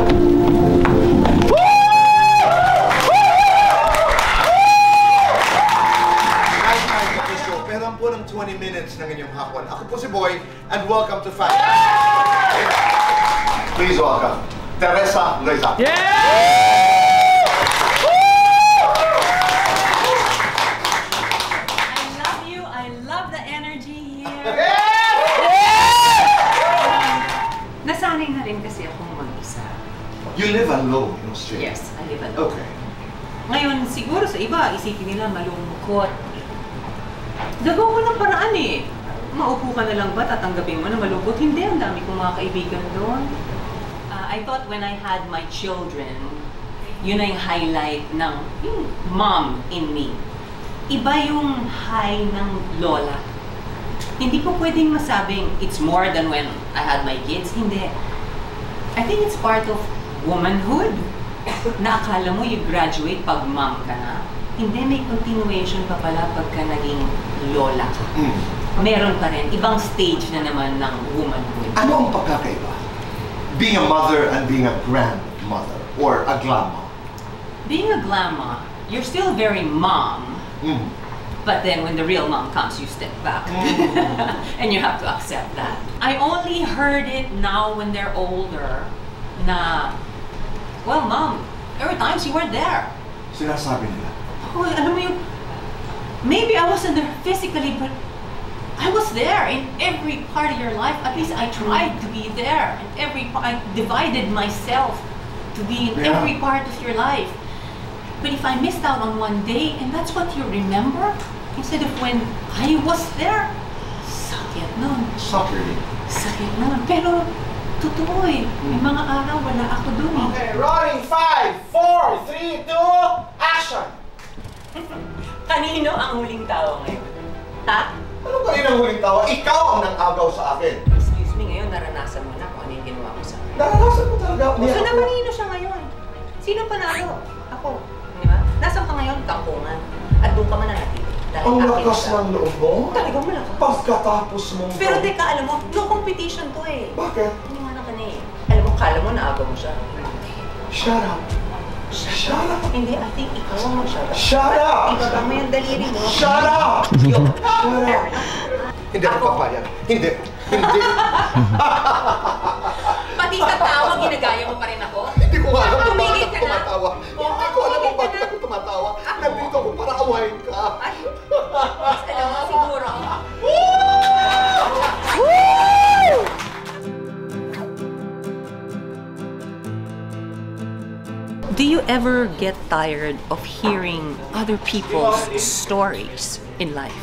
niya. Pero ang po ng 20 minutes ng inyong hapon. Ako po si Boy, and welcome to Fact. Please welcome, Teresa Loiza. Nasanay na rin kasi akong mag-isa. You live alone in Australia? Yes, I live alone. Okay. Ngayon, siguro sa iba, isipin nila malungkot. Gagawa ko ng paraan eh. Maupo ka na lang ba, tatanggapin mo na malungkot? Hindi, ang dami kong mga kaibigan doon. I thought when I had my children, yun na yung highlight ng yung mom in me. Iba yung high ng lola. Hindi ko pwedeng masabing it's more than when I had my kids. Hindi. I think it's part of womanhood. Na akala mo you graduate pag mom ka na. Hindi, may continuation pa pala pagka naging lola ka. Meron pa rin. Ibang stage na naman ng womanhood. Ano ang pagkakaiba? Being a mother and being a grandmother or a grandma? Being a grandma, you're still very mom. But then when the real mom comes, you step back. And you have to accept that. I only heard it now when they're older na, well, mom, there were times you weren't there. Sinasabi nila. Oh, alam mo yung, maybe I wasn't there physically, but I was there in every part of your life. At least I tried to be there. I divided myself to be in every part of your life. But if I missed out on one day, and that's what you remember, instead of when I was there, sakit nun. Sakit nun. Pero, totoo eh. May mga araw, wala ako dun eh. Okay, rolling 5, 4, 3, 2, action! Kanino ang huling tawa ngayon? Ha? Ano ba yun ang huling tawa? Ikaw ang nang-agaw sa akin. Excuse me, ngayon naranasan mo na kung ano yung ginawa mo sa akin. Naranasan mo talaga. So namanino siya ngayon. Sino panalo? Ako. Di ba? Nasaan ka ngayon? Tampungan. At doon ka mananatili. Ang lakas ng loob mo? Talagang malakas. Pagkatapos mong... Pero teka, alam mo, no competition to eh. Bakit? Iniwanan ka na eh. Alam mo, kala mo naagaw mo siya. Shut up. Shut up. Hindi, I think ikaw ang mag-shut up. Shut up! Ibaba mo yung daliri mo. Shut up! Yun. Shut up! Hindi ako papayag. Hindi. Hindi. Pati sa tawa, ginagaya mo pa rin ako? Hindi ko alam kung Tumigil bakit ka ako na. tumatawa. Hindi ko alam kung bakit ako tumatawa. Nandito ako para awayin ka. Ay, mas alam mo siguro. Do you ever get tired of hearing other people's stories in life?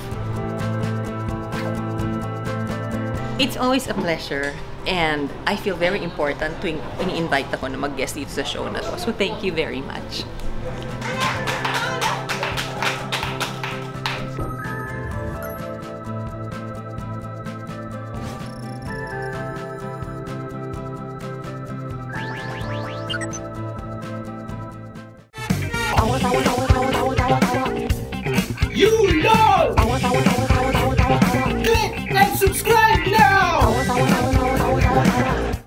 It's always a pleasure, and I feel very important to invite ako na mag-guest dito sa show na to. So thank you very much. You love!